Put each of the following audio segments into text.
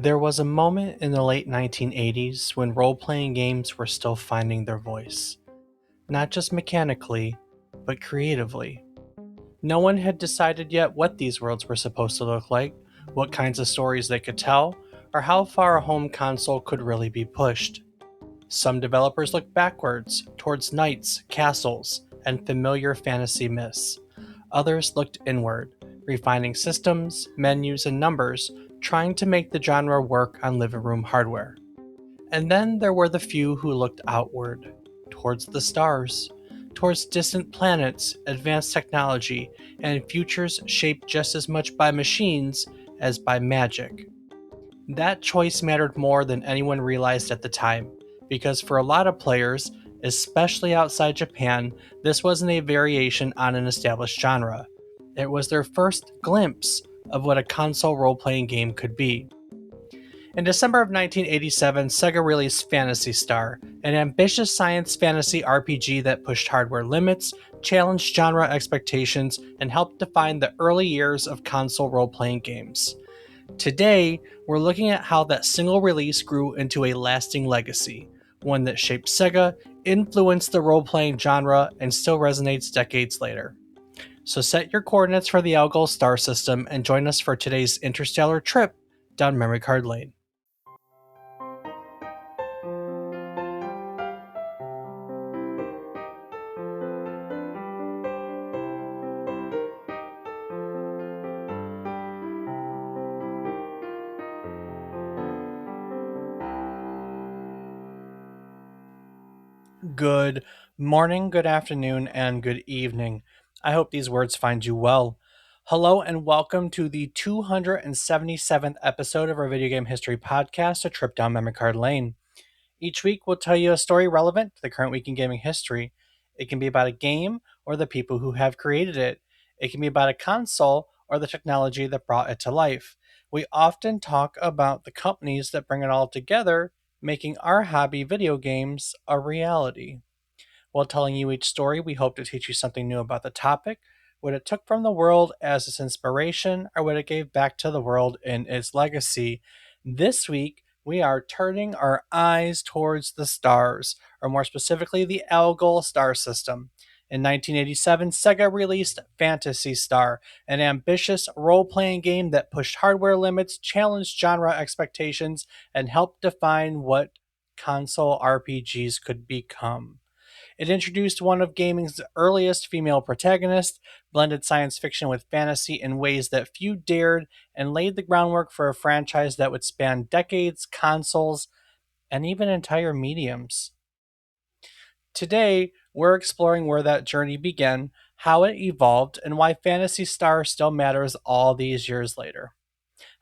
There was a moment in the late 1980s when role playing games were still finding their voice, not just mechanically, but creatively. No one had decided yet what these worlds were supposed to look like, what kinds of stories they could tell, or how far a home console could really be pushed. Some developers looked backwards, towards knights, castles, and familiar fantasy myths. Others looked inward, refining systems, menus, and numbers, trying to make the genre work on living room hardware. And then there were the few who looked outward, towards the stars, towards distant planets, advanced technology, and futures shaped just as much by machines as by magic. That choice mattered more than anyone realized at the time, because for a lot of players, especially outside Japan, this wasn't a variation on an established genre. It was their first glimpse of what a console role playing game could be. In December of 1987, Sega released Phantasy Star, an ambitious science fantasy RPG that pushed hardware limits, challenged genre expectations, and helped define the early years of console role playing games. Today, we're looking at how that single release grew into a lasting legacy, one that shaped Sega, influenced the role playing genre, and still resonates decades later. So set your coordinates for the Algol star system and join us for today's interstellar trip down memory card lane. Good morning, good afternoon, and good evening. I hope these words find you well. Hello, and welcome to the 277th episode of our video game history podcast, A Trip Down Memory Card Lane. Each week, we'll tell you a story relevant to the current week in gaming history. It can be about a game or the people who have created it. It can be about a console or the technology that brought it to life. We often talk about the companies that bring it all together, making our hobby, video games, a reality. While telling you each story, we hope to teach you something new about the topic, what it took from the world as its inspiration, or what it gave back to the world in its legacy. This week, we are turning our eyes towards the stars, or more specifically, the Algol star system. In 1987, Sega released Phantasy Star, an ambitious role playing game that pushed hardware limits, challenged genre expectations, and helped define what console RPGs could become. It introduced one of gaming's earliest female protagonists, blended science fiction with fantasy in ways that few dared, and laid the groundwork for a franchise that would span decades, consoles, and even entire mediums. Today, we're exploring where that journey began, how it evolved, and why Phantasy Star still matters all these years later.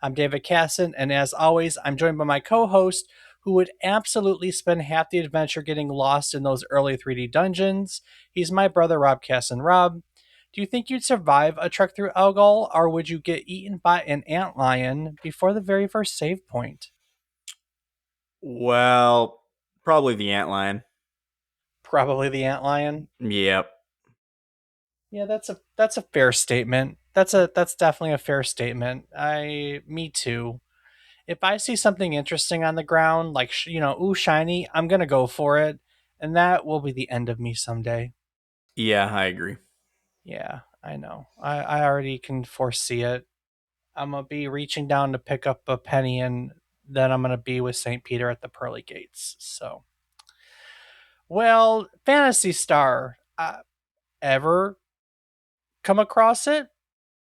I'm David Casson, and as always, I'm joined by my co host, who would absolutely spend half the adventure getting lost in those early 3D dungeons. He's my brother, Rob Casson. Rob, do you think you'd survive a trek through Algol, or would you get eaten by an antlion before the very first save point? Well, probably the antlion. Probably the antlion. Yep. Yeah, that's a fair statement. That's definitely a fair statement. Me too. If I see something interesting on the ground, like ooh, shiny, I'm gonna go for it, and that will be the end of me someday. Yeah, I agree. Yeah, I know. I already can foresee it. I'm gonna be reaching down to pick up a penny, and then I'm gonna be with Saint Peter at the pearly gates. So, well, Fantasy Star. Ever come across it?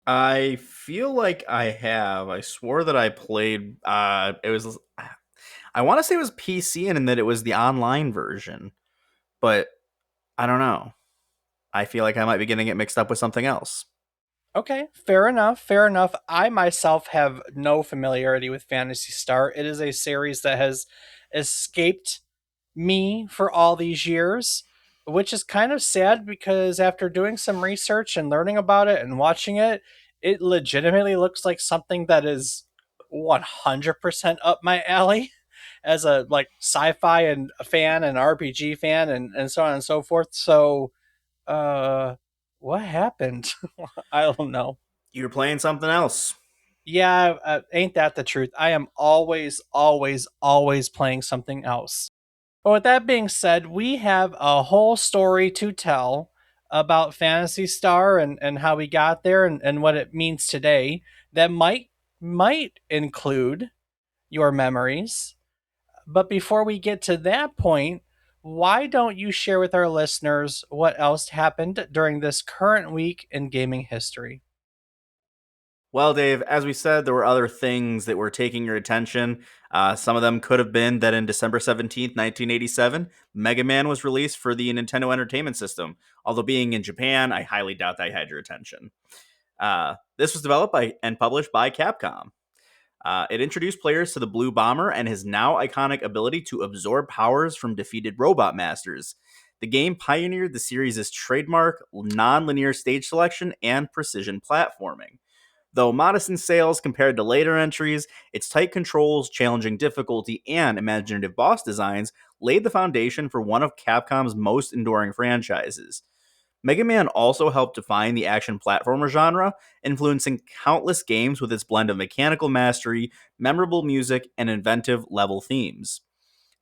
I feel like I have. I swore that I played it was I want to say it was PC and that it was the online version, but I don't know. I feel like I might be getting it mixed up with something else. Okay, fair enough. Fair enough. I myself have no familiarity with Fantasy Star. It is a series that has escaped me for all these years, which is kind of sad because after doing some research and learning about it and watching it, it legitimately looks like something that is 100% up my alley as a like sci-fi and a fan and RPG fan and so on and so forth. So, uh what happened? I don't know. You're playing something else. Yeah, ain't that the truth? I am always, always, always playing something else. But with that being said, we have a whole story to tell about Fantasy Star and how we got there and what it means today that might include your memories. But before we get to that point, why don't you share with our listeners what else happened during this current week in gaming history? Well, Dave, as we said, there were other things that were taking your attention. Some of them could have been that in December 17th, 1987, Mega Man was released for the Nintendo Entertainment System. Although being in Japan, I highly doubt that had your attention. This was developed by and published by Capcom. It introduced players to the Blue Bomber and his now iconic ability to absorb powers from defeated robot masters. The game pioneered the series' trademark non-linear stage selection and precision platforming. Though modest in sales compared to later entries, its tight controls, challenging difficulty, and imaginative boss designs laid the foundation for one of Capcom's most enduring franchises. Mega Man also helped define the action platformer genre, influencing countless games with its blend of mechanical mastery, memorable music, and inventive level themes.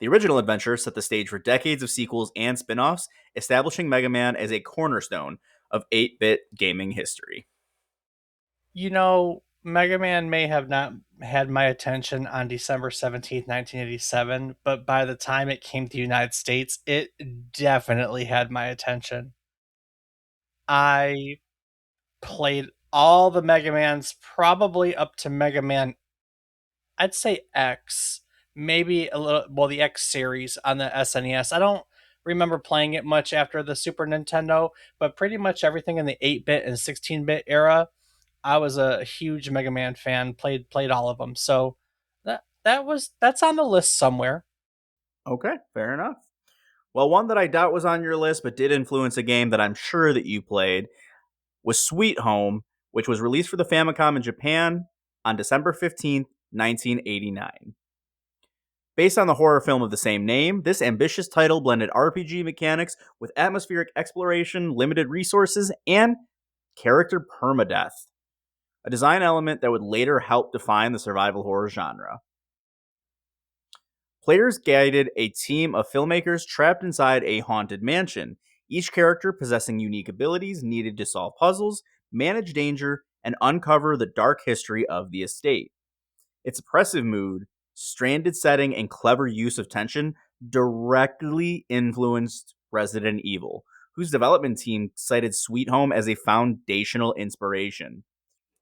The original adventure set the stage for decades of sequels and spin offs, establishing Mega Man as a cornerstone of 8-bit gaming history. Mega Man may have not had my attention on December 17th, 1987, but by the time it came to the United States, it definitely had my attention. I played all the Mega Mans, probably up to Mega Man, I'd say X, maybe a little, well, the X series on the SNES. I don't remember playing it much after the Super Nintendo, but pretty much everything in the 8-bit and 16-bit era, I was a huge Mega Man fan, played all of them. So that's on the list somewhere. Okay, fair enough. Well, one that I doubt was on your list but did influence a game that I'm sure that you played was Sweet Home, which was released for the Famicom in Japan on December 15th, 1989. Based on the horror film of the same name, this ambitious title blended RPG mechanics with atmospheric exploration, limited resources, and character permadeath, a design element that would later help define the survival horror genre. Players guided a team of filmmakers trapped inside a haunted mansion, each character possessing unique abilities needed to solve puzzles, manage danger, and uncover the dark history of the estate. Its oppressive mood, stranded setting, and clever use of tension directly influenced Resident Evil, whose development team cited Sweet Home as a foundational inspiration.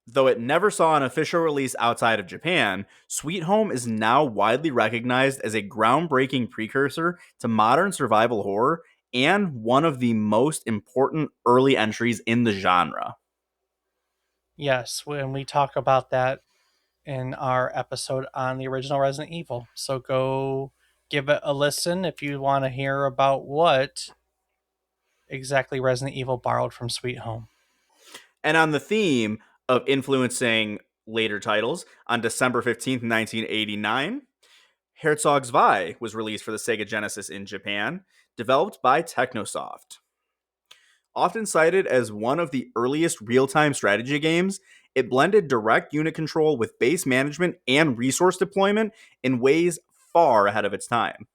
Though it never saw an official release outside of Japan, Sweet Home is now widely recognized as a groundbreaking precursor to modern survival horror and one of the most important early entries in the genre. Yes, when we talk about that in our episode on the original Resident Evil. So go give it a listen if you want to hear about what exactly Resident Evil borrowed from Sweet Home. And on the theme of influencing later titles, on December 15th, 1989, Herzog's Vi was released for the Sega Genesis in Japan, developed by Technosoft. Often cited as one of the earliest real time strategy games, it blended direct unit control with base management and resource deployment in ways far ahead of its time.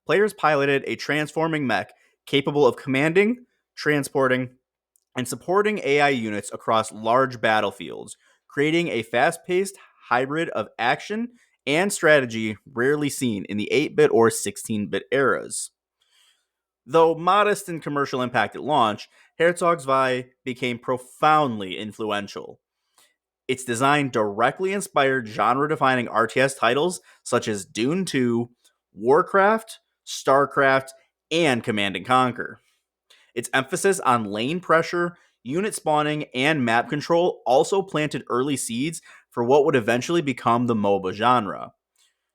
Players piloted a transforming mech capable of commanding, transporting, and supporting AI units across large battlefields, creating a fast paced hybrid of action and strategy rarely seen in the 8-bit or 16-bit eras. Though modest in commercial impact at launch, Herzog's Vi became profoundly influential. Its design directly inspired genre defining RTS titles such as Dune 2, Warcraft, StarCraft, and Command and Conquer. Its emphasis on lane pressure, unit spawning, and map control also planted early seeds for what would eventually become the MOBA genre.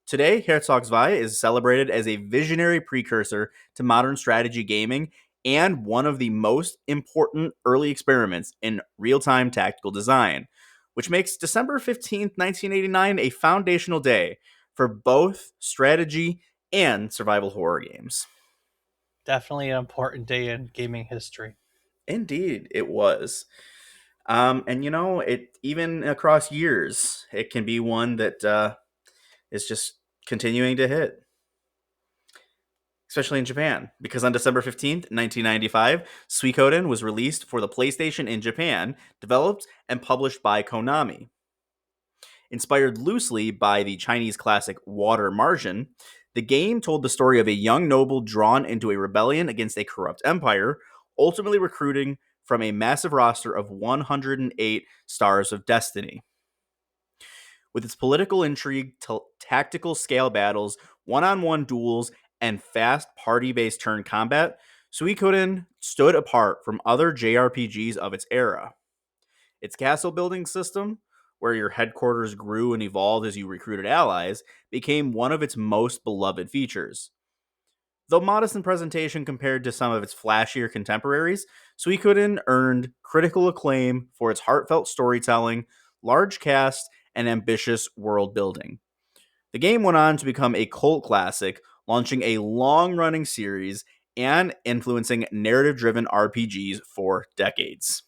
Today, Herzog's Vi is celebrated as a visionary precursor to modern strategy gaming and one of the most important early experiments in real time tactical design, which makes December 15th, 1989 a foundational day for both strategy and survival horror games. Definitely an important day in gaming history. Indeed, it was. And it even across years, it can be one that is just continuing to hit, especially in Japan. Because on December 15th, 1995, Suikoden was released for the PlayStation in Japan, developed and published by Konami. Inspired loosely by the Chinese classic Water Margin, the game told the story of a young noble drawn into a rebellion against a corrupt empire, ultimately recruiting from a massive roster of 108 stars of destiny. With its political intrigue, tactical scale battles, one on one duels, and fast party based turn combat, Suikoden stood apart from other JRPGs of its era. Its castle building system, where your headquarters grew and evolved as you recruited allies, became one of its most beloved features. Though modest in presentation compared to some of its flashier contemporaries, Suikoden earned critical acclaim for its heartfelt storytelling, large cast, and ambitious world building. The game went on to become a cult classic, launching a long running series and influencing narrative driven RPGs for decades.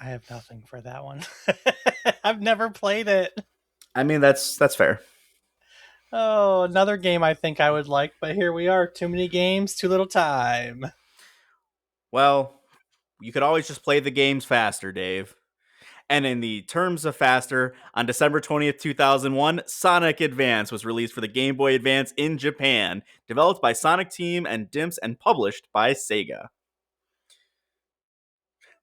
I have nothing for that one. I've never played it. I mean, that's fair. Oh, another game I think I would like, but here we are. Too many games, too little time. Well, you could always just play the games faster, Dave. And in the terms of faster, on December 20th, 2001, Sonic Advance was released for the Game Boy Advance in Japan, developed by Sonic Team and Dimps and published by Sega.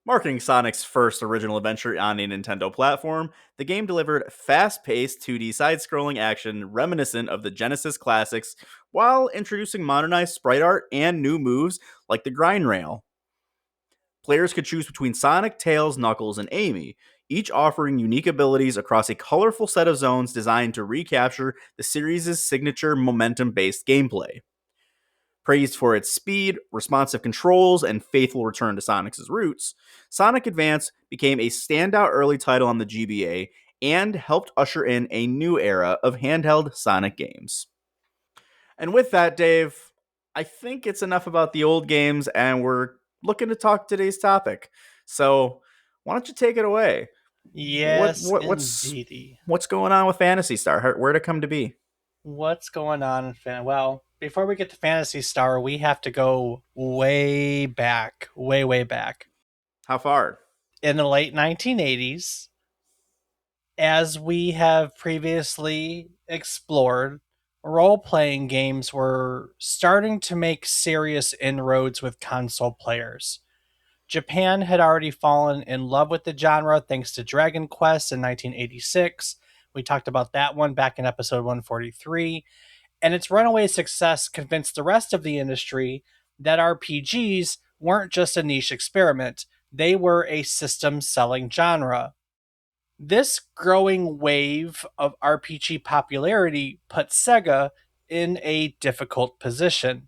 Marking Sonic's first original adventure on a Nintendo platform, the game delivered fast paced 2D side scrolling action reminiscent of the Genesis classics while introducing modernized sprite art and new moves like the grind rail. Players could choose between Sonic, Tails, Knuckles, and Amy, each offering unique abilities across a colorful set of zones designed to recapture the series' signature momentum based gameplay. Praised for its speed, responsive controls, and faithful return to Sonic's roots, Sonic Advance became a standout early title on the GBA and helped usher in a new era of handheld Sonic games. And with that, Dave, I think it's enough about the old games, and we're looking to talk today's topic. So, why don't you take it away? What Yes, what what's indeedy. what's going on with Fantasy Star? Where'd it come to be? What's going on in Well, before we get to Fantasy Star, we have to go way back, way back. How far? In the late 1980s, as we have previously explored, role playing games were starting to make serious inroads with console players. Japan had already fallen in love with the genre thanks to Dragon Quest in 1986. We talked about that one back in episode 143. And its runaway success convinced the rest of the industry that RPGs weren't just a niche experiment, they were a system selling genre. This growing wave of RPG popularity put Sega in a difficult position.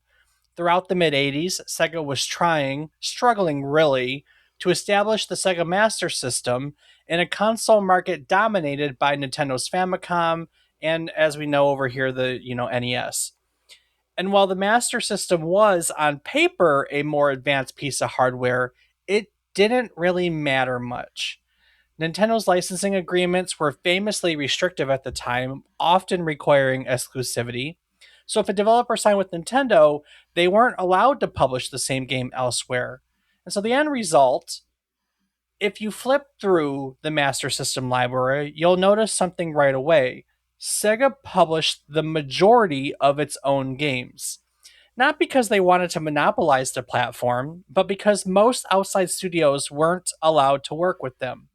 Throughout the mid 80s, Sega was struggling really, to establish the Sega Master System in a console market dominated by Nintendo's Famicom and, as we know over here, the NES. And while the Master System was, on paper, a more advanced piece of hardware, it didn't really matter much. Nintendo's licensing agreements were famously restrictive at the time, often requiring exclusivity. So if a developer signed with Nintendo, they weren't allowed to publish the same game elsewhere. And so the end result, if you flip through the Master System library, you'll notice something right away. Sega published the majority of its own games. Not because they wanted to monopolize the platform, but because most outside studios weren't allowed to work with them.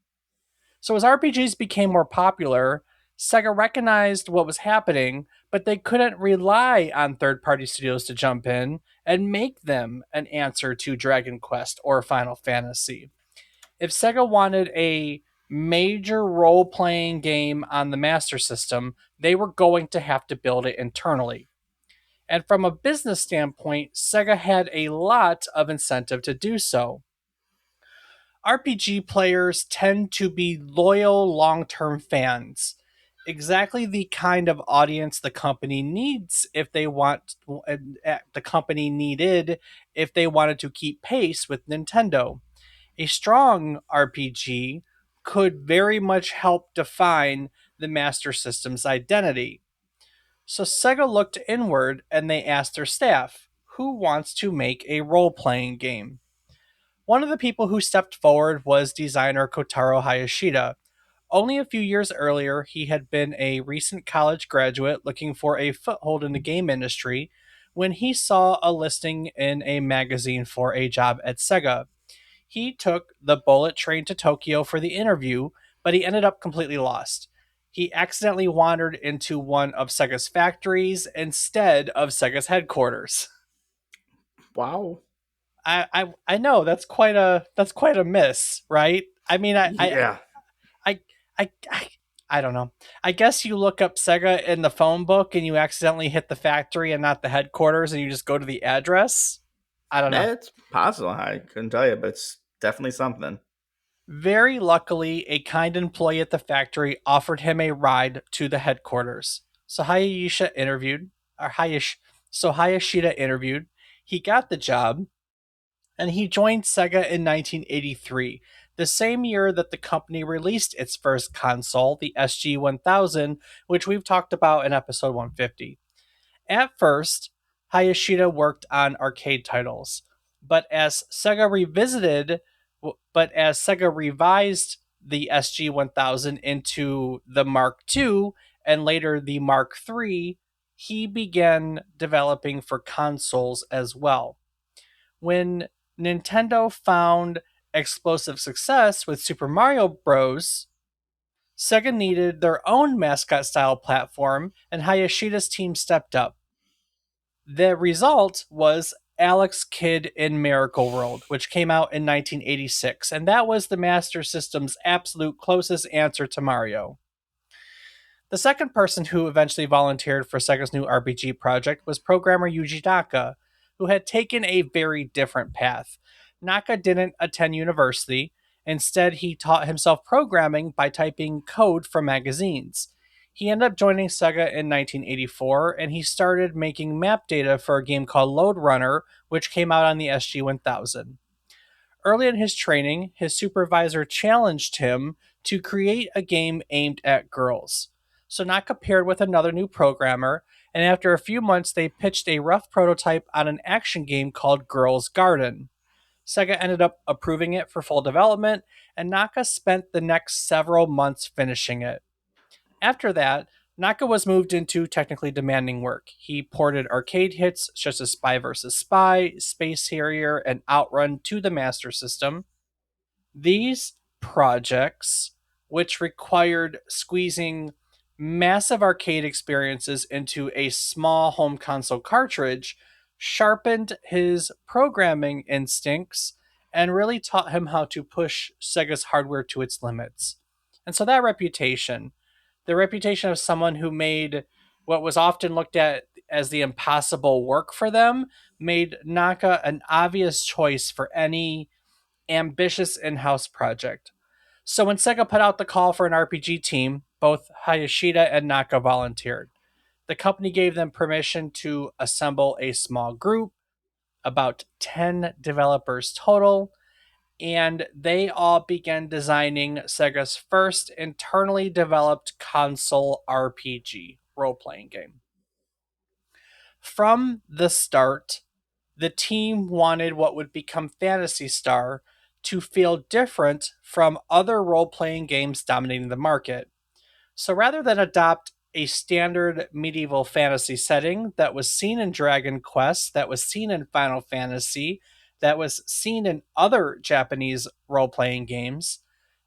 So as RPGs became more popular, Sega recognized what was happening, but they couldn't rely on third-party studios to jump in and make them an answer to Dragon Quest or Final Fantasy. If Sega wanted a major role-playing game on the Master System, they were going to have to build it internally. And from a business standpoint, Sega had a lot of incentive to do so. RPG players tend to be loyal long term fans. Exactly the kind of audience the company needs if they want the company needed if they wanted to keep pace with Nintendo. A strong RPG could very much help define the Master System's identity. So Sega looked inward and they asked their staff, who wants to make a role playing game? One of the people who stepped forward was designer Kotaro Hayashida. Only a few years earlier, he had been a recent college graduate looking for a foothold in the game industry when he saw a listing in a magazine for a job at Sega. He took the bullet train to Tokyo for the interview, but he ended up completely lost. He accidentally wandered into one of Sega's factories instead of Sega's headquarters. Wow. I know that's quite a miss, right? I mean, Yeah. I, I I don't know. I guess you look up Sega in the phone book and you accidentally hit the factory and not the headquarters, and you just go to the address. I don't know. That's possible. I couldn't tell you, but it's definitely something. Very luckily, a kind employee at the factory offered him a ride to the headquarters. So Hayashida interviewed, or Hayash, so Hayashida interviewed. He got the job, and he joined Sega in 1983, the same year that the company released its first console, the SG-1000, which we've talked about in episode 150. At first, Hayashida worked on arcade titles, but as Sega revisited, but as Sega revised the SG-1000 into the Mark II and later the Mark III, he began developing for consoles as well. When Nintendo found explosive success with Super Mario Bros., Sega needed their own mascot style platform, and Hayashida's team stepped up. The result was Alex Kidd in Miracle World, which came out in 1986, and that was the Master System's absolute closest answer to Mario. The second person who eventually volunteered for Sega's new RPG project was programmer Yuji Naka, who had taken a very different path. Naka didn't attend university. Instead, he taught himself programming by typing code from magazines. He ended up joining Sega in 1984, and he started making map data for a game called Lode Runner, which came out on the SG-1000. Early in his training, his supervisor challenged him to create a game aimed at girls. So Naka paired with another new programmer, and after a few months, they pitched a rough prototype on an action game called Girls Garden. Sega ended up approving it for full development, and Naka spent the next several months finishing it. After that, Naka was moved into technically demanding work. He ported arcade hits such as Spy vs. Spy, Space Harrier, and Outrun to the Master System. These projects, which required squeezing massive arcade experiences into a small home console cartridge, sharpened his programming instincts and really taught him how to push Sega's hardware to its limits. And so that reputation, the reputation of someone who made what was often looked at as the impossible work for them, made Naka an obvious choice for any ambitious in house project. So when Sega put out the call for an RPG team, both Hayashida and Naka volunteered. The company gave them permission to assemble a small group, about 10 developers total, and they all began designing Sega's first internally developed console RPG role playing game. From the start, the team wanted what would become Phantasy Star to feel different from other role playing games dominating the market. So rather than adopt a standard medieval fantasy setting that was seen in Dragon Quest, that was seen in Final Fantasy, that was seen in other Japanese role playing games,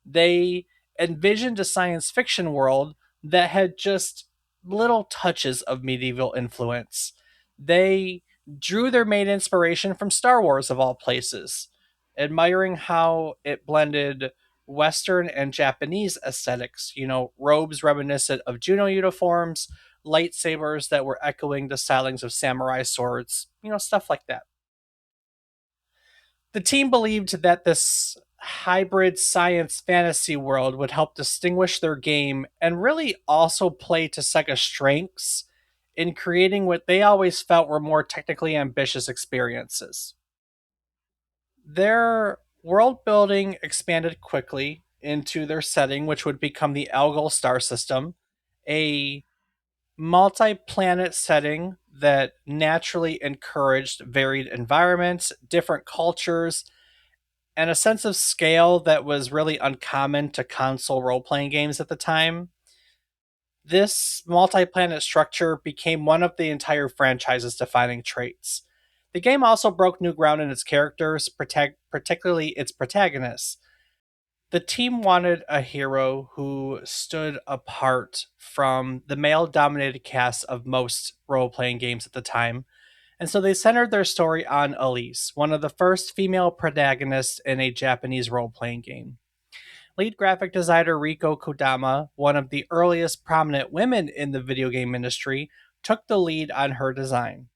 they envisioned a science fiction world that had just little touches of medieval influence. They drew their main inspiration from Star Wars, of all places, admiring how it blended Western and Japanese aesthetics. You know, robes reminiscent of Juno uniforms, lightsabers that were echoing the stylings of samurai swords, stuff like that. The team believed that this hybrid science fantasy world would help distinguish their game and really also play to Sega's strengths in creating what they always felt were more technically ambitious experiences. There World building expanded quickly into their setting, which would become the Algol star system, a multi planet setting that naturally encouraged varied environments, different cultures, and a sense of scale that was really uncommon to console role playing games at the time. This multi planet structure became one of the entire franchise's defining traits. The game also broke new ground in its characters, particularly its protagonists. The team wanted a hero who stood apart from the male dominated cast of most role playing games at the time, and so they centered their story on Elise, one of the first female protagonists in a Japanese role playing game. Lead graphic designer Rieko Kodama, one of the earliest prominent women in the video game industry, took the lead on her design.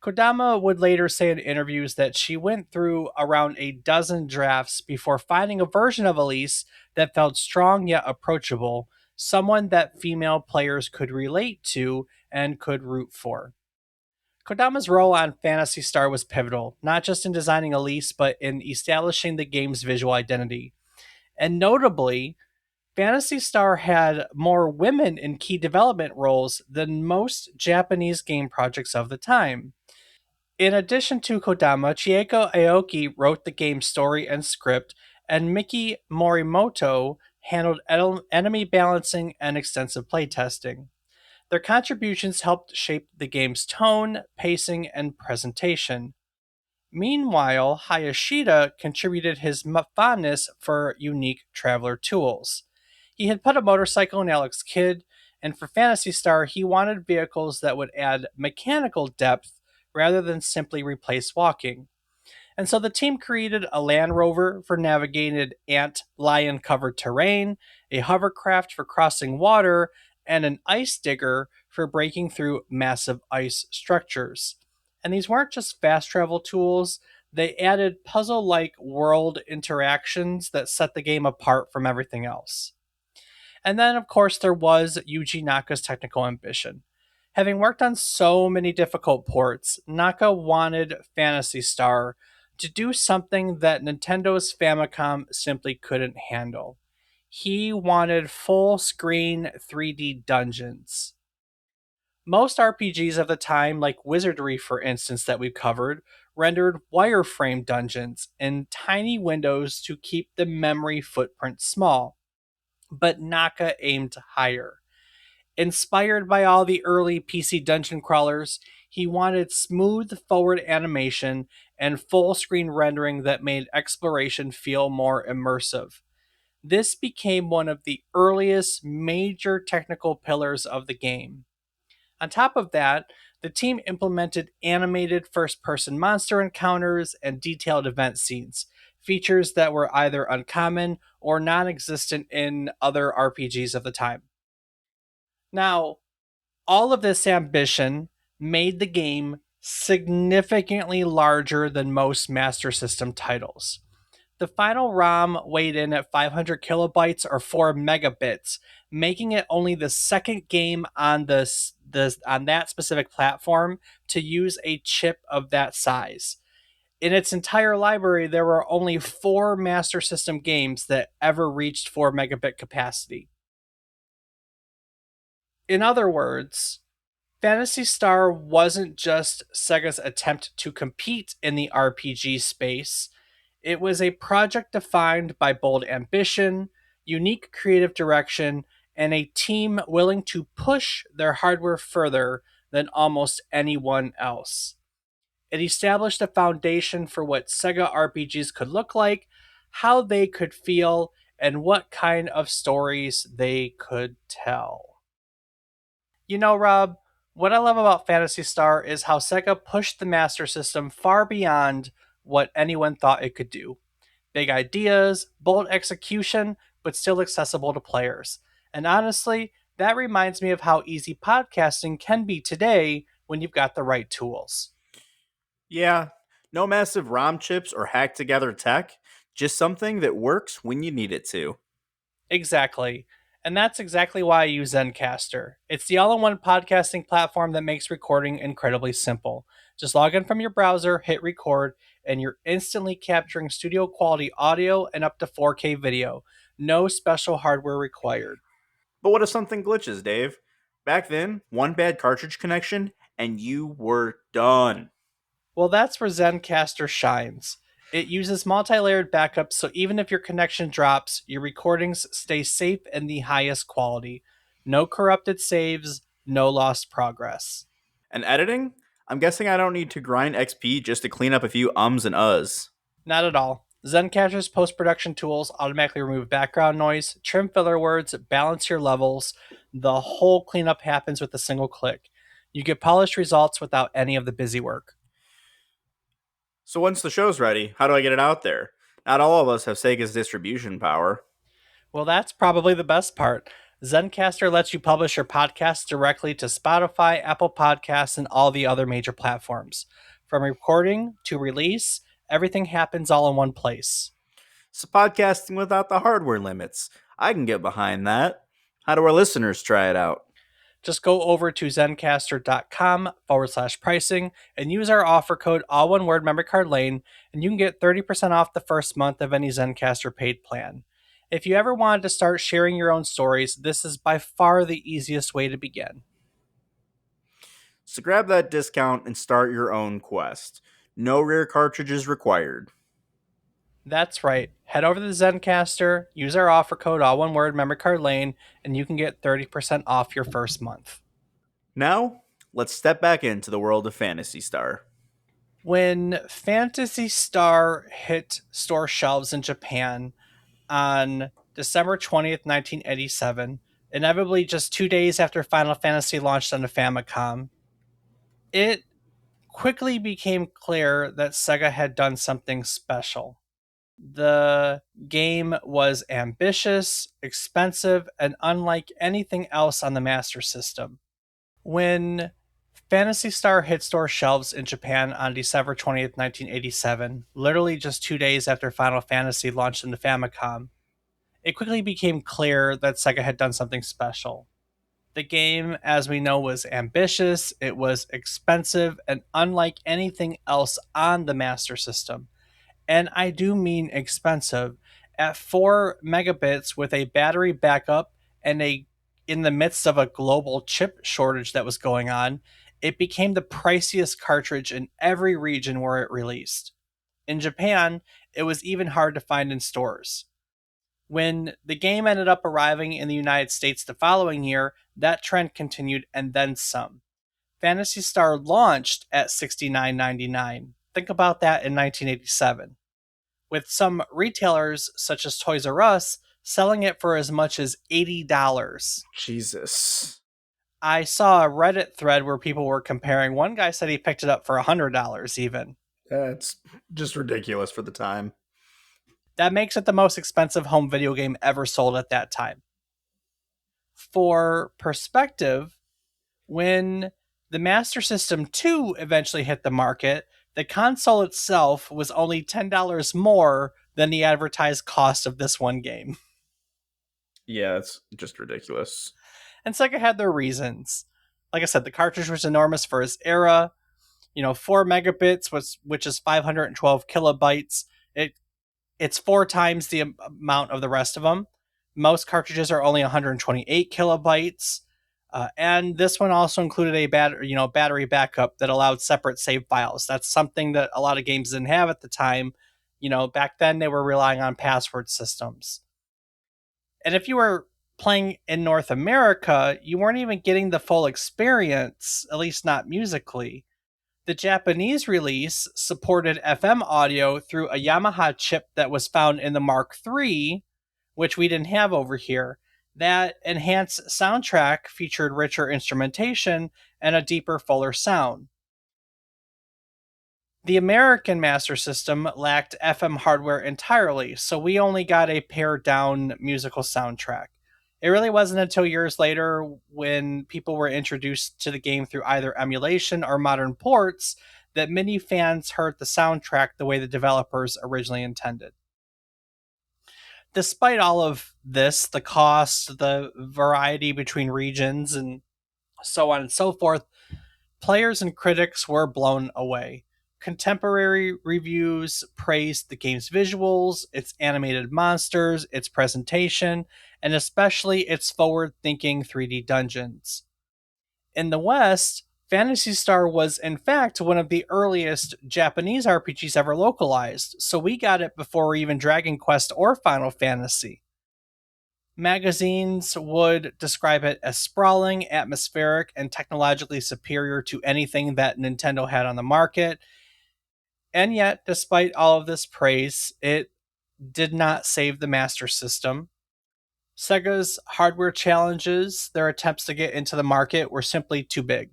Kodama would later say in interviews that she went through around a dozen drafts before finding a version of Elise that felt strong yet approachable, someone that female players could relate to and could root for. Kodama's role on Phantasy Star was pivotal, not just in designing Elise, but in establishing the game's visual identity. And notably, Phantasy Star had more women in key development roles than most Japanese game projects of the time. In addition to Kodama, Chieko Aoki wrote the game's story and script, and Miki Morimoto handled enemy balancing and extensive playtesting. Their contributions helped shape the game's tone, pacing, and presentation. Meanwhile, Hayashida contributed his fondness for unique traveler tools. He had put a motorcycle in Alex Kidd, and for Phantasy Star, he wanted vehicles that would add mechanical depth rather than simply replace walking. And so the team created a Land Rover for navigated ant lion covered terrain, a hovercraft for crossing water, and an ice digger for breaking through massive ice structures. And these weren't just fast travel tools, they added puzzle like world interactions that set the game apart from everything else. And then, of course, there was Yuji Naka's technical ambition. Having worked on so many difficult ports, Naka wanted Phantasy Star to do something that Nintendo's Famicom simply couldn't handle. He wanted full screen 3D dungeons. Most RPGs of the time, like Wizardry for instance, that we've covered, rendered wireframe dungeons in tiny windows to keep the memory footprint small. But Naka aimed higher. Inspired by all the early PC dungeon crawlers, he wanted smooth forward animation and full screen rendering that made exploration feel more immersive. This became one of the earliest major technical pillars of the game. On top of that, the team implemented animated first person monster encounters and detailed event scenes, features that were either uncommon or non existent in other RPGs of the time. Now, all of this ambition made the game significantly larger than most Master System titles. The final ROM weighed in at 500 kilobytes or 4 megabits, making it only the second game on on that specific platform to use a chip of that size. In its entire library, there were only 4 Master System games that ever reached 4 megabit capacity. In other words, Phantasy Star wasn't just Sega's attempt to compete in the RPG space, it was a project defined by bold ambition, unique creative direction, and a team willing to push their hardware further than almost anyone else. It established a foundation for what Sega RPGs could look like, how they could feel, and what kind of stories they could tell. You know, Rob, what I love about Phantasy Star is how Sega pushed the Master System far beyond what anyone thought it could do. Big ideas, bold execution, but still accessible to players. And honestly, that reminds me of how easy podcasting can be today when you've got the right tools. Yeah, no massive ROM chips or hacked together tech, just something that works when you need it to. Exactly. And that's exactly why I use Zencaster. It's the all in one podcasting platform that makes recording incredibly simple. Just log in from your browser, hit record, and you're instantly capturing studio quality audio and up to 4K video. No special hardware required. But what if something glitches, Dave? Back then, one bad cartridge connection and you were done. Well, that's where Zencaster shines. It uses multi layered backups, so even if your connection drops, your recordings stay safe and the highest quality. No corrupted saves, no lost progress. And editing? I'm guessing I don't need to grind XP just to clean up a few ums and uhs. Not at all. Zencaster's post production tools automatically remove background noise, trim filler words, balance your levels. The whole cleanup happens with a single click. You get polished results without any of the busy work. So once the show's ready, how do I get it out there? Not all of us have Sega's distribution power. Well, that's probably the best part. Zencaster lets you publish your podcasts directly to Spotify, Apple Podcasts, and all the other major platforms. From recording to release, everything happens all in one place. So podcasting without the hardware limits. I can get behind that. How do our listeners try it out? Just go over to zencaster.com/pricing and use our offer code, all one word, memory card lane, and you can get 30% off the first month of any Zencaster paid plan. If you ever wanted to start sharing your own stories, this is by far the easiest way to begin. So grab that discount and start your own quest. No rare cartridges required. That's right. Head over to the Zencaster, use our offer code, all one word, memory card lane, and you can get 30% off your first month. Now, let's step back into the world of Phantasy Star. When Phantasy Star hit store shelves in Japan on December 20th, 1987, inevitably just 2 days after Final Fantasy launched on the Famicom, it quickly became clear that Sega had done something special. The game was ambitious, expensive, and unlike anything else on the Master System. When Phantasy Star hit store shelves in Japan on December 20th, 1987, literally just 2 days after Final Fantasy launched in the Famicom, it quickly became clear that Sega had done something special. The game, as we know, was ambitious, it was expensive, and unlike anything else on the Master System. And I do mean expensive. At 4 megabits with a battery backup and in the midst of a global chip shortage that was going on, it became the priciest cartridge in every region where it released. In Japan, it was even hard to find in stores. When the game ended up arriving in the United States the following year, that trend continued and then some. Phantasy Star launched at $69.99. Think about that in 1987, with some retailers, such as Toys R Us, selling it for as much as $80. Jesus. I saw a Reddit thread where people were comparing. One guy said he picked it up for $100 even. That's just ridiculous for the time. That makes it the most expensive home video game ever sold at that time. For perspective, when the Master System 2 eventually hit the market, the console itself was only $10 more than the advertised cost of this one game. Yeah, it's just ridiculous. And Sega had their reasons. Like I said, the cartridge was enormous for its era. 4 megabits, which is 512 kilobytes. It's 4 times the amount of the rest of them. Most cartridges are only 128 kilobytes. And this one also included a battery backup that allowed separate save files. That's something that a lot of games didn't have at the time. Back then they were relying on password systems. And if you were playing in North America, you weren't even getting the full experience, at least not musically. The Japanese release supported FM audio through a Yamaha chip that was found in the Mark III, which we didn't have over here. That enhanced soundtrack featured richer instrumentation and a deeper, fuller sound. The American Master System lacked FM hardware entirely, so we only got a pared down musical soundtrack. It really wasn't until years later, when people were introduced to the game through either emulation or modern ports, that many fans heard the soundtrack the way the developers originally intended. Despite all of this, the cost, the variety between regions, and so on and so forth, players and critics were blown away. Contemporary reviews praised the game's visuals, its animated monsters, its presentation, and especially its forward thinking 3D dungeons. In the West, Phantasy Star was, in fact, one of the earliest Japanese RPGs ever localized, so we got it before even Dragon Quest or Final Fantasy. Magazines would describe it as sprawling, atmospheric, and technologically superior to anything that Nintendo had on the market. And yet, despite all of this praise, it did not save the Master System. Sega's hardware challenges, their attempts to get into the market, were simply too big.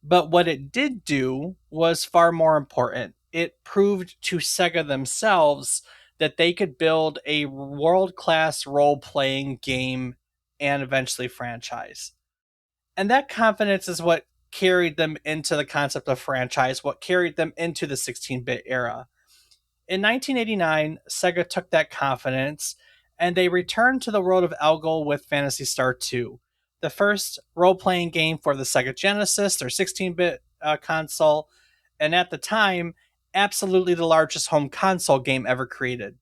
But what it did do was far more important. It proved to Sega themselves that they could build a world class role playing game and eventually franchise. And that confidence is what carried them into the concept of franchise, what carried them into the 16 bit era. In 1989, Sega took that confidence and they returned to the world of Algol with Phantasy Star II, the first role playing game for the Sega Genesis, their 16 bit console, and at the time, absolutely the largest home console game ever created.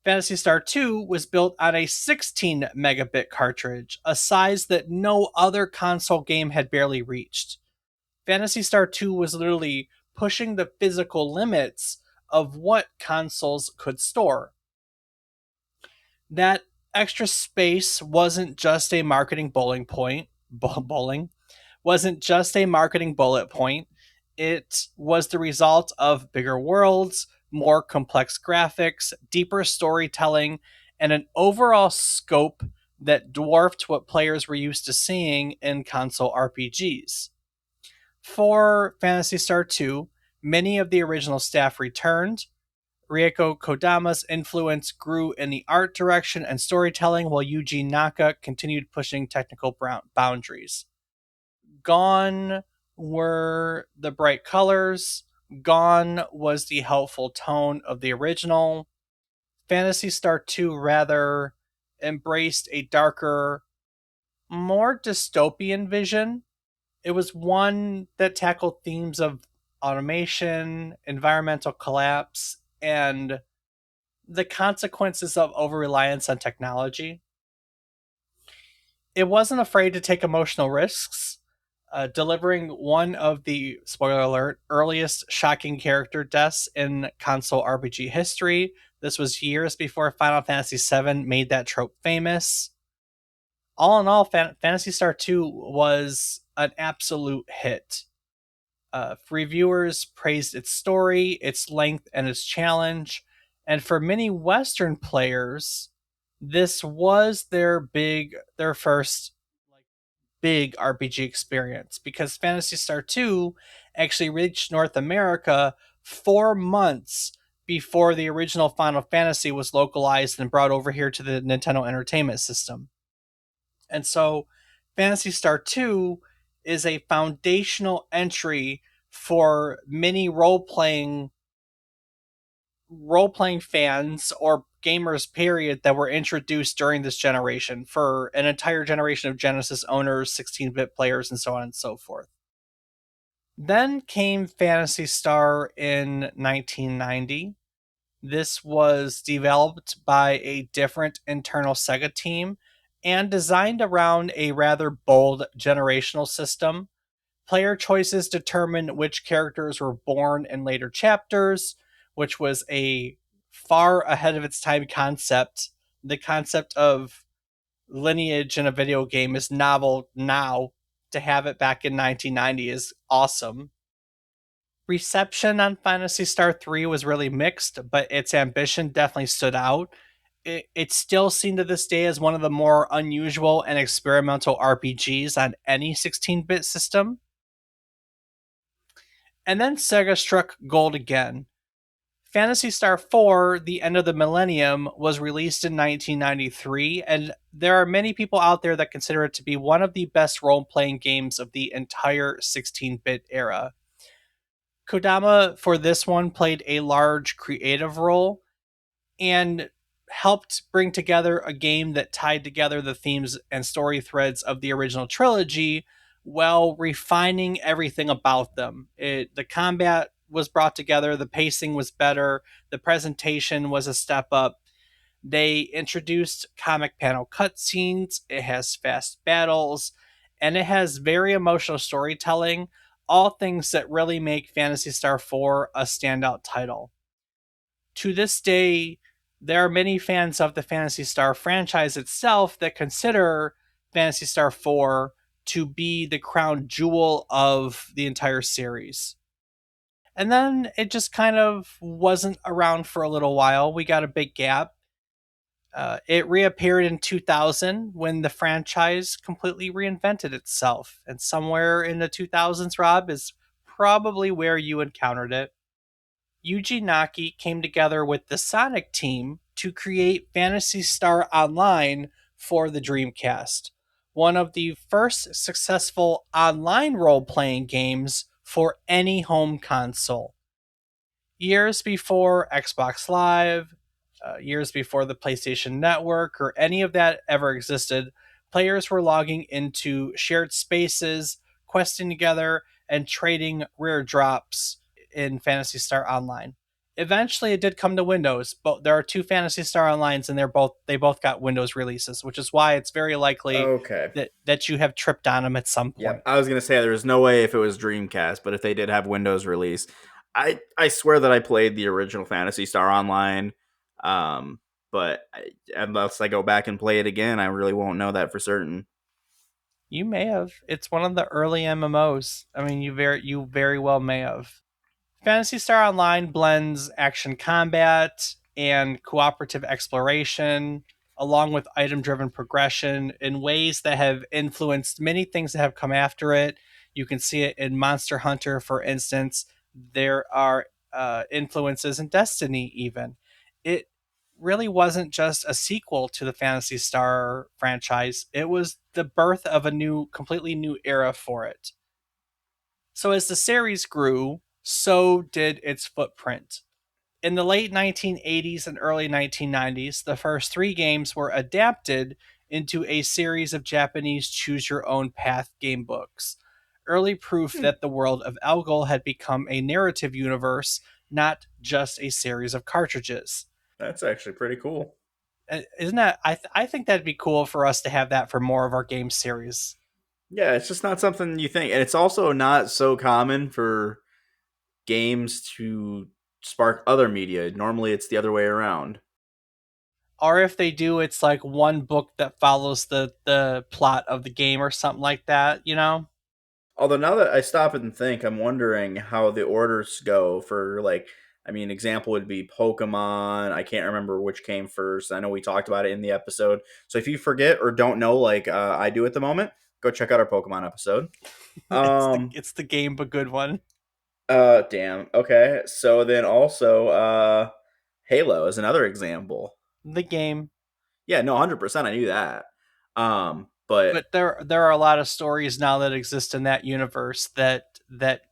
Phantasy Star II was built on a 16 megabit cartridge, a size that no other console game had barely reached. Phantasy Star II was literally pushing the physical limits of what consoles could store. That extra space wasn't just a marketing bowling wasn't just a marketing bullet point. It was the result of bigger worlds, more complex graphics, deeper storytelling, and an overall scope that dwarfed what players were used to seeing in console RPGs. For Phantasy Star II, many of the original staff returned. Rieko Kodama's influence grew in the art direction and storytelling, while Yuji Naka continued pushing technical boundaries. Gone were the bright colors, gone was the helpful tone of the original. Phantasy Star II rather embraced a darker, more dystopian vision. It was one that tackled themes of automation, environmental collapse, and the consequences of over reliance on technology. It wasn't afraid to take emotional risks, delivering one of the, spoiler alert, earliest shocking character deaths in console RPG history. This was years before Final Fantasy VII made that trope famous. All in all, Phantasy Star II was an absolute hit. Reviewers praised its story, its length, and its challenge. And for many Western players, this was their first like big RPG experience because Phantasy Star 2 actually reached North America 4 months before the original Final Fantasy was localized and brought over here to the Nintendo Entertainment System. And so Phantasy Star 2 is a foundational entry for many role-playing fans or gamers period that were introduced during this generation for an entire generation of Genesis owners, 16-bit players, and so on and so forth. Then came Phantasy Star in 1990. This was developed by a different internal Sega team and designed around a rather bold generational system. Player choices determined which characters were born in later chapters, which was a far ahead of its time concept. The concept of lineage in a video game is novel now. To have it back in 1990 is awesome. Reception on Phantasy Star 3 was really mixed, but its ambition definitely stood out. It's still seen to this day as one of the more unusual and experimental RPGs on any 16-bit system. And then Sega struck gold again. Phantasy Star 4, The End of the Millennium, was released in 1993, and there are many people out there that consider it to be one of the best role playing games of the entire 16 bit era. Kodama, for this one, played a large creative role and helped bring together a game that tied together the themes and story threads of the original trilogy while refining everything about them. The combat was brought together, the pacing was better, the presentation was a step up. They introduced comic panel cutscenes, it has fast battles, and it has very emotional storytelling, all things that really make Phantasy Star 4 a standout title. To this day, there are many fans of the Phantasy Star franchise itself that consider Phantasy Star 4 to be the crown jewel of the entire series. And then it just kind of wasn't around for a little while. We got a big gap. It reappeared in 2000 when the franchise completely reinvented itself. And somewhere in the 2000s, Rob, is probably where you encountered it. Yuji Naka came together with the Sonic team to create Phantasy Star Online for the Dreamcast, one of the first successful online role playing games for any home console. Years before Xbox Live, years before the PlayStation Network, or any of that ever existed, players were logging into shared spaces, questing together, and trading rare drops in Phantasy Star Online. Eventually, it did come to Windows, but there are two Phantasy Star Onlines, and they both got Windows releases, which is why it's very likely Okay. that you have tripped on them at some Yep. point. I was gonna say there's no way if it was Dreamcast, but if they did have Windows release, I swear that I played the original Fantasy Star Online. Um, but unless I go back and play it again, I really won't know that for certain. You may have. It's one of the early MMOs. I mean, you very well may have. Phantasy Star Online blends action combat and cooperative exploration, along with item driven progression, in ways that have influenced many things that have come after it. You can see it in Monster Hunter, for instance. There are influences in Destiny, even. It really wasn't just a sequel to the Phantasy Star franchise, it was the birth of a completely new era for it. So as the series grew, so did its footprint. In the late 1980s and early 1990s, the first three games were adapted into a series of Japanese choose your own path game books. Early proof Hmm. that the world of Elgol had become a narrative universe, not just a series of cartridges. That's actually pretty cool. Isn't that? I think that'd be cool for us to have that for more of our game series. Yeah, it's just not something you think, and it's also not so common for games to spark other media. Normally, it's the other way around. Or if they do, it's like one book that follows the plot of the game or something like that. You know? Although now that I stop and think, I'm wondering how the orders go for like. I mean, example would be Pokemon. I can't remember which came first. I know we talked about it in the episode. So if you forget or don't know, like I do at the moment, go check out our Pokemon episode. it's the Um. it's the game, but good one. Damn. Okay. So then also, Halo is another example. The game. Yeah. No. 100%. I knew that. But But there are a lot of stories now that exist in that universe that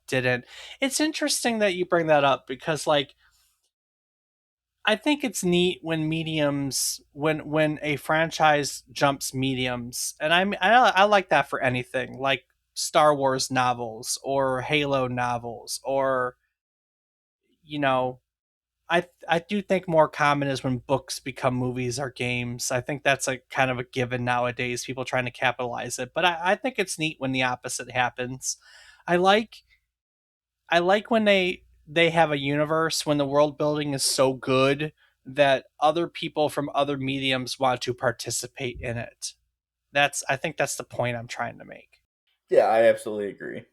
didn't. It's interesting that you bring that up because like I think it's neat when mediums when a franchise jumps mediums, and I like that for anything like Star Wars novels or Halo novels or you know I do think more common is when books become movies or games. I think that's a kind of a given nowadays. People trying to capitalize it, but I think it's neat when the opposite happens. I like I like when they have a universe when the world building is so good that other people from other mediums want to participate in it. That's I think that's the point I'm trying to make. yeah, I absolutely agree.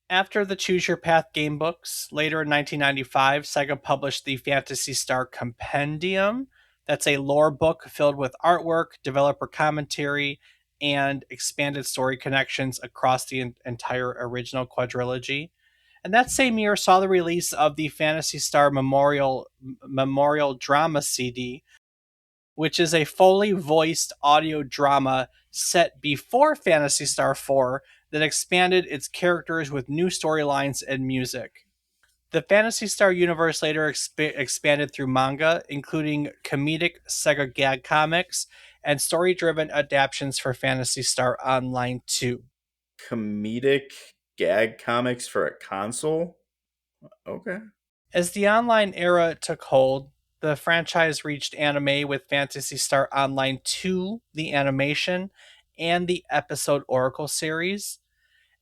After the Choose Your Path game books, later in 1995, Sega published the Phantasy Star Compendium. That's a lore book filled with artwork, developer commentary, and expanded story connections across the entire original quadrilogy. And that same year saw the release of the Phantasy Star Memorial Drama CD, which is a fully voiced audio drama set before Phantasy Star 4 that expanded its characters with new storylines and music. The Phantasy Star universe later expanded through manga, including comedic Sega gag comics and story driven adaptations for Phantasy Star Online 2. Comedic gag comics for a console. Okay. As the online era took hold, the franchise reached anime with Phantasy Star Online 2, the animation, and the episode Oracle series.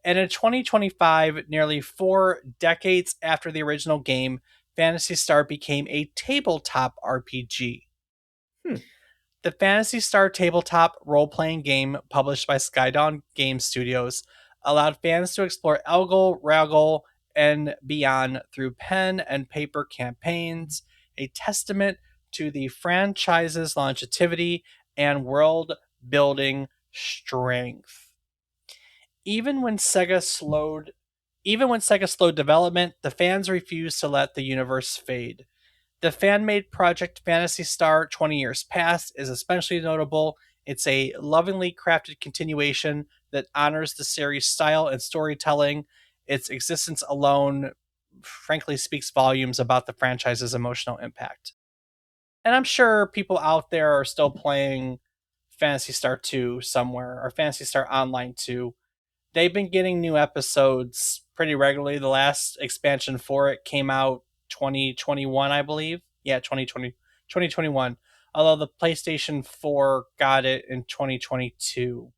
And in 2025, nearly 4 decades after the original game, Phantasy Star became a tabletop RPG. Hmm. The Phantasy Star tabletop role playing game, published by Skydawn Game Studios, allowed fans to explore Elgol, Ragol, and beyond through pen and paper campaigns, a testament to the franchise's longevity and world building strength. Even when Sega slowed Even when Sega slowed development, the fans refused to let the universe fade. The fan made project Phantasy Star 20 Years Past is especially notable. It's a lovingly crafted continuation that honors the series' style and storytelling. Its existence alone, frankly, speaks volumes about the franchise's emotional impact. And I'm sure people out there are still playing Phantasy Star 2 somewhere or Phantasy Star Online 2. They've been getting new episodes pretty regularly. The last expansion for it came out 2021, I believe. Yeah, 2020, 2021. Although the PlayStation 4 got it in 2022.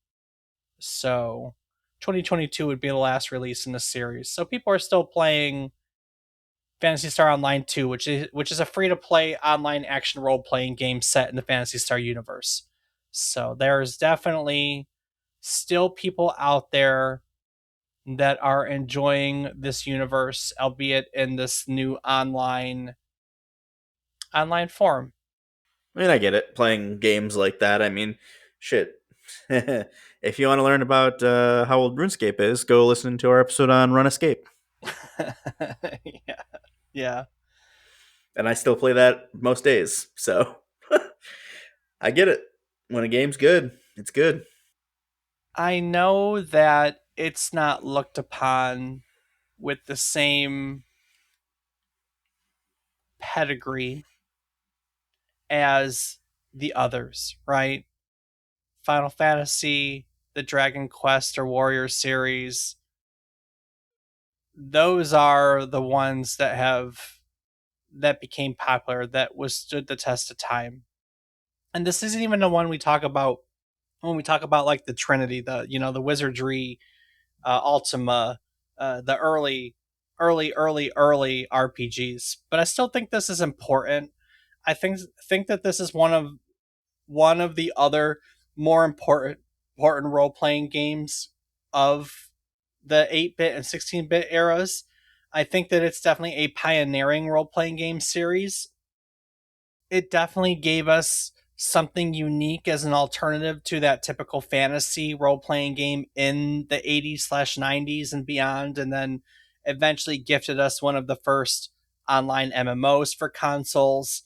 So 2022 would be the last release in the series. So people are still playing Phantasy Star Online 2, which is a free to play online action role playing game set in the Phantasy Star universe. So there's definitely still people out there that are enjoying this universe, albeit in this new online form. I mean, I get it. Playing games like that. I mean, shit. If you want to learn about how old RuneScape is, go listen to our episode on Run Escape. Yeah, yeah. And I still play that most days. So I get it. When a game's good, it's good. I know that it's not looked upon with the same pedigree as the others, right? Final Fantasy, the Dragon Quest or Warrior series, those are the ones that became popular, that withstood the test of time. And this isn't even the one we talk about when we talk about like the Trinity, the Wizardry, Ultima, the early RPGs. But I still think this is important. I think that this is one of the other more important role playing games of the 8-bit and 16-bit eras. I think that it's definitely a pioneering role playing game series. It definitely gave us something unique as an alternative to that typical fantasy role playing game in the 80s/90s and beyond, and then eventually gifted us one of the first online MMOs for consoles.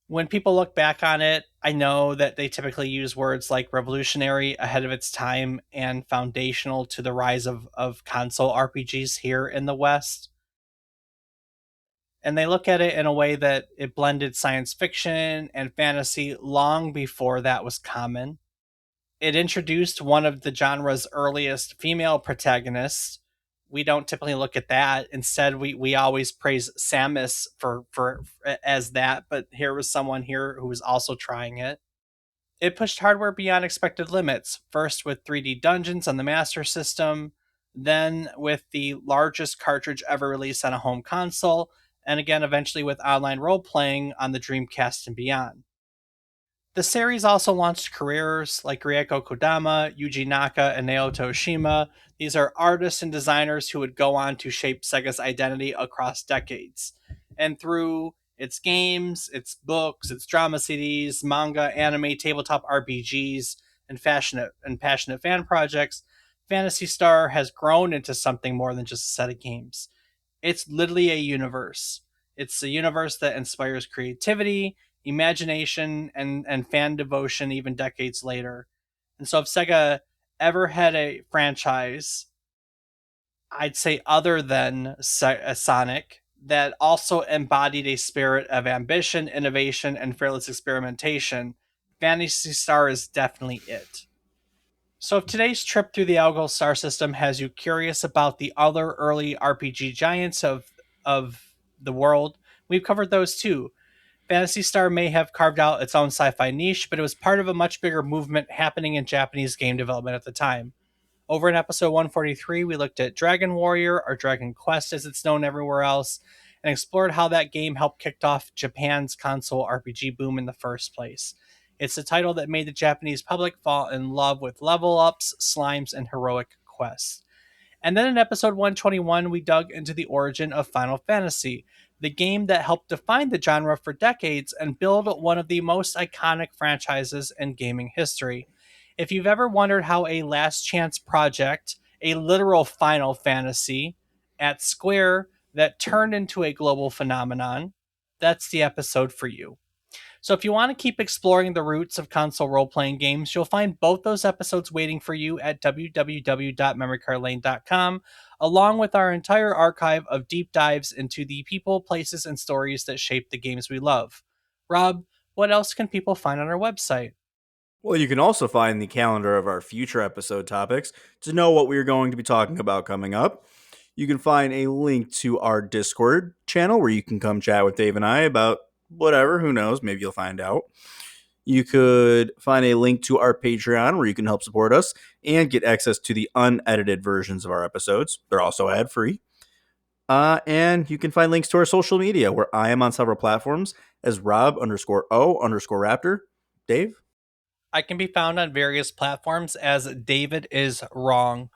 When people look back on it, I know that they typically use words like revolutionary, ahead of its time, and foundational to the rise of console RPGs here in the West. And they look at it in a way that it blended science fiction and fantasy long before that was common. It introduced one of the genre's earliest female protagonists. We don't typically look at that. Instead, we always praise Samus for as that, but here was someone here who was also trying it. It pushed hardware beyond expected limits, first with 3D dungeons on the Master System, then with the largest cartridge ever released on a home console, and again eventually with online role playing on the Dreamcast and beyond. The series also launched careers like Rieko Kodama, Yuji Naka, and Naoto Oshima. These are artists and designers who would go on to shape Sega's identity across decades. And through its games, its books, its drama CDs, manga, anime, tabletop RPGs, and passionate fan projects, Phantasy Star has grown into something more than just a set of games. It's literally a universe. It's a universe that inspires creativity, imagination, and fan devotion even decades later. And so if Sega ever had a franchise, I'd say other than Sonic, that also embodied a spirit of ambition, innovation, and fearless experimentation, Phantasy Star is definitely it. So, if today's trip through the Algol Star System has you curious about the other early RPG giants of of the world. We've covered those too. Phantasy Star may have carved out its own sci fi niche, but it was part of a much bigger movement happening in Japanese game development at the time. Over in episode 143, we looked at Dragon Warrior, or Dragon Quest as it's known everywhere else, and explored how that game helped kick off Japan's console RPG boom in the first place. It's the title that made the Japanese public fall in love with level ups, slimes, and heroic quests. And then in episode 121, we dug into the origin of Final Fantasy, the game that helped define the genre for decades and build one of the most iconic franchises in gaming history. If you've ever wondered how a last chance project, a literal Final Fantasy at Square that turned into a global phenomenon, that's the episode for you. So if you want to keep exploring the roots of console role playing games, you'll find both those episodes waiting for you at www.memorycardlane.com, along with our entire archive of deep dives into the people, places, and stories that shape the games we love. Rob, what else can people find on our website? Well, you can also find the calendar of our future episode topics to know what we're going to be talking about coming up. You can find a link to our Discord channel where you can come chat with Dave and I about whatever, who knows, maybe you'll find out. You could find a link to our Patreon where you can help support us and get access to the unedited versions of our episodes. They're also ad free. And you can find links to our social media where I am on several platforms as Rob underscore O underscore Raptor. Dave? I can be found on various platforms as David is Wrong.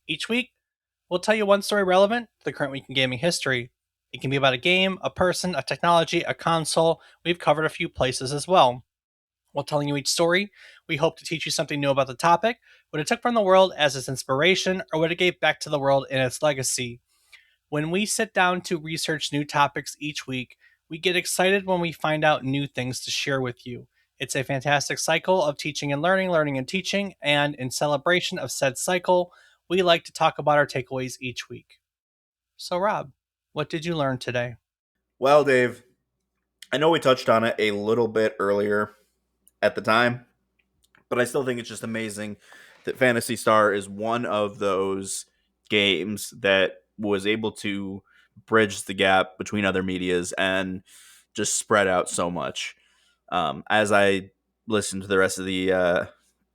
Each week, we'll tell you one story relevant to the current week in gaming history. It can be about a game, a person, a technology, a console. We've covered a few places as well. While telling you each story, we hope to teach you something new about the topic, what it took from the world as its inspiration, or what it gave back to the world in its legacy. When we sit down to research new topics each week, we get excited when we find out new things to share with you. It's a fantastic cycle of teaching and learning, learning and teaching, and in celebration of said cycle, we like to talk about our takeaways each week. So, Rob, what did you learn today? Well, Dave, I know we touched on it a little bit earlier at the time, but I still think it's just amazing that Fantasy Star is one of those games that was able to bridge the gap between other medias and just spread out so much. As I listened to the rest of the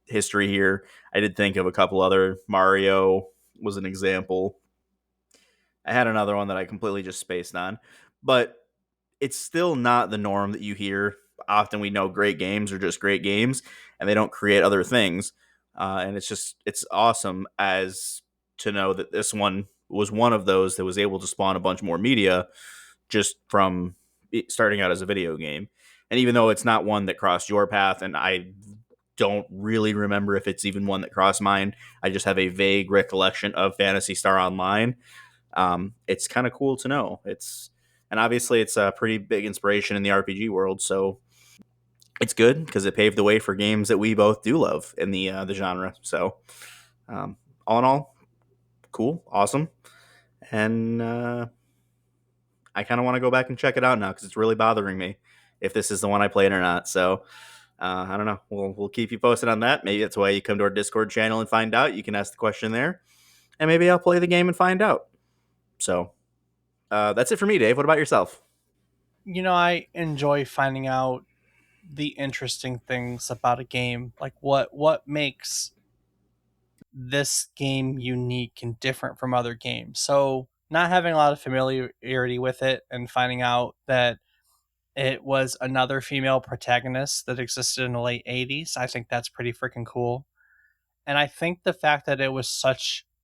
history here, I did think of a couple other. Mario was an example. I had another one that I completely just spaced on, but it's still not the norm that you hear. Often we know great games are just great games and they don't create other things. And it's awesome as to know that this one was one of those that was able to spawn a bunch more media just from it starting out as a video game. And even though it's not one that crossed your path, and I don't really remember if it's even one that crossed mine, I just have a vague recollection of Phantasy Star Online. It's kind of cool to know. And obviously it's a pretty big inspiration in the RPG world, so it's good because it paved the way for games that we both do love in the genre. So, um, all in all, cool, awesome, and I kind of want to go back and check it out now because it's really bothering me if this is the one I played or not. So. I don't know. We'll keep you posted on that. Maybe that's why you come to our Discord channel and find out. You can ask the question there, and maybe I'll play the game and find out. So that's it for me, Dave. What about yourself? I enjoy finding out the interesting things about a game, like what makes this game unique and different from other games. So, not having a lot of familiarity with it and finding out that it was another female protagonist that existed in the late 80s, I think that's pretty freaking cool. And I think the fact that it was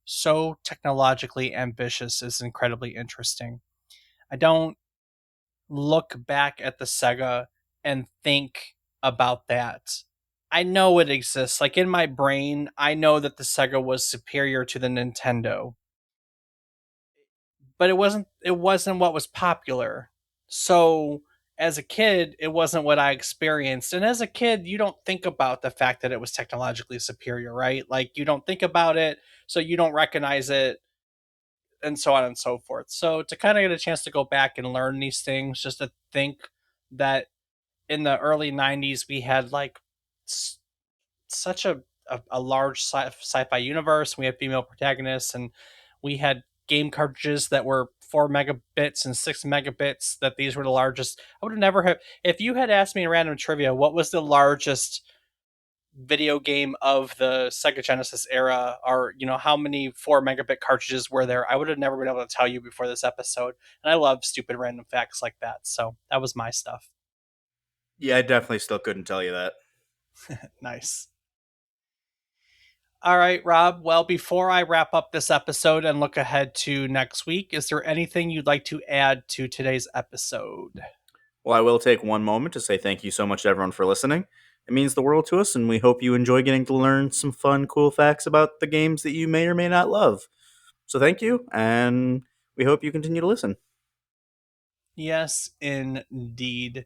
so technologically ambitious is incredibly interesting. I don't look back at the Sega and think about that. I know it exists. Like in my brain, I know that the Sega was superior to the Nintendo, but it wasn't what was popular. So as a kid, it wasn't what I experienced. And as a kid, you don't think about the fact that it was technologically superior, right? Like you don't think about it, so you don't recognize it and so on and so forth. So to kind of get a chance to go back and learn these things, just to think that in the early 90s we had like such a large sci-fi universe. We had female protagonists and we had game cartridges that were 4 megabits and 6 megabits, that these were the largest. I would have never have, if you had asked me in random trivia, what was the largest video game of the Sega Genesis era, or how many 4 megabit cartridges were there, I would have never been able to tell you before this episode. And I love stupid random facts like that. So that was my stuff. Yeah, I definitely still couldn't tell you that. Nice. All right, Rob. Well, before I wrap up this episode and look ahead to next week, is there anything you'd like to add to today's episode? Well, I will take one moment to say thank you so much to everyone for listening. It means the world to us, and we hope you enjoy getting to learn some fun, cool facts about the games that you may or may not love. So thank you, and we hope you continue to listen. Yes, indeed.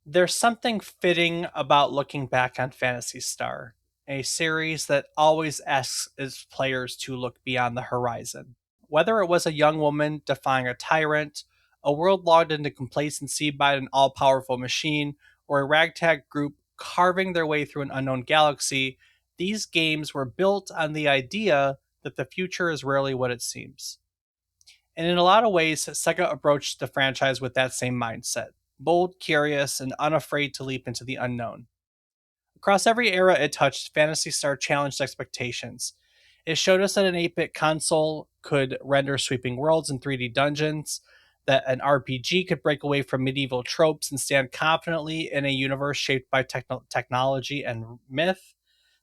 There's something fitting about looking back on Phantasy Star, a series that always asks its players to look beyond the horizon. Whether it was a young woman defying a tyrant, a world logged into complacency by an all powerful machine, or a ragtag group carving their way through an unknown galaxy, these games were built on the idea that the future is rarely what it seems. And in a lot of ways, Sega approached the franchise with that same mindset: bold, curious, and unafraid to leap into the unknown. Across every era it touched, Phantasy Star challenged expectations. It showed us that an 8-bit console could render sweeping worlds and 3D dungeons, that an RPG could break away from medieval tropes and stand confidently in a universe shaped by technology and myth,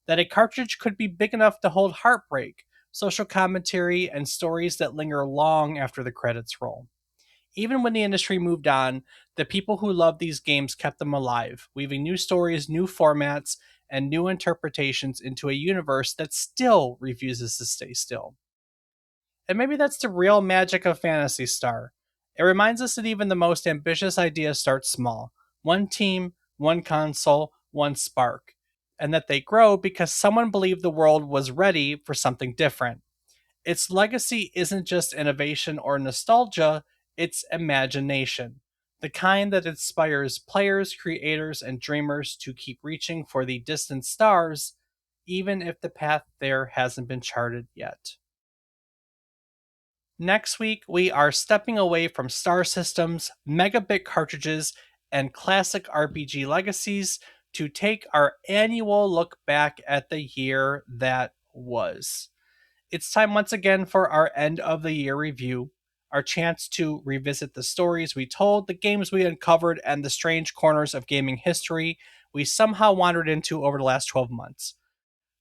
that a cartridge could be big enough to hold heartbreak, social commentary, and stories that linger long after the credits roll. Even when the industry moved on, the people who loved these games kept them alive, weaving new stories, new formats, and new interpretations into a universe that still refuses to stay still. And maybe that's the real magic of Phantasy Star. It reminds us that even the most ambitious ideas start small: one team, one console, one spark, and that they grow because someone believed the world was ready for something different. Its legacy isn't just innovation or nostalgia, it's imagination. The kind that inspires players, creators, and dreamers to keep reaching for the distant stars, even if the path there hasn't been charted yet. Next week, we are stepping away from star systems, megabit cartridges, and classic RPG legacies to take our annual look back at the year that was. It's time once again for our end of the year review, our chance to revisit the stories we told, the games we uncovered, and the strange corners of gaming history we somehow wandered into over the last 12 months.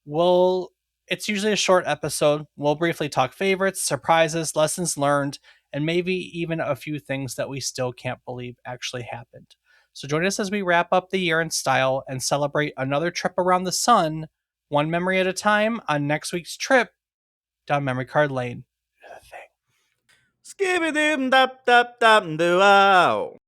We'll It's usually a short episode. We'll briefly talk favorites, surprises, lessons learned, and maybe even a few things that we still can't believe actually happened. So join us as we wrap up the year in style and celebrate another trip around the sun, one memory at a time, on next week's trip down memory card lane. Skibidi dap dap dap doo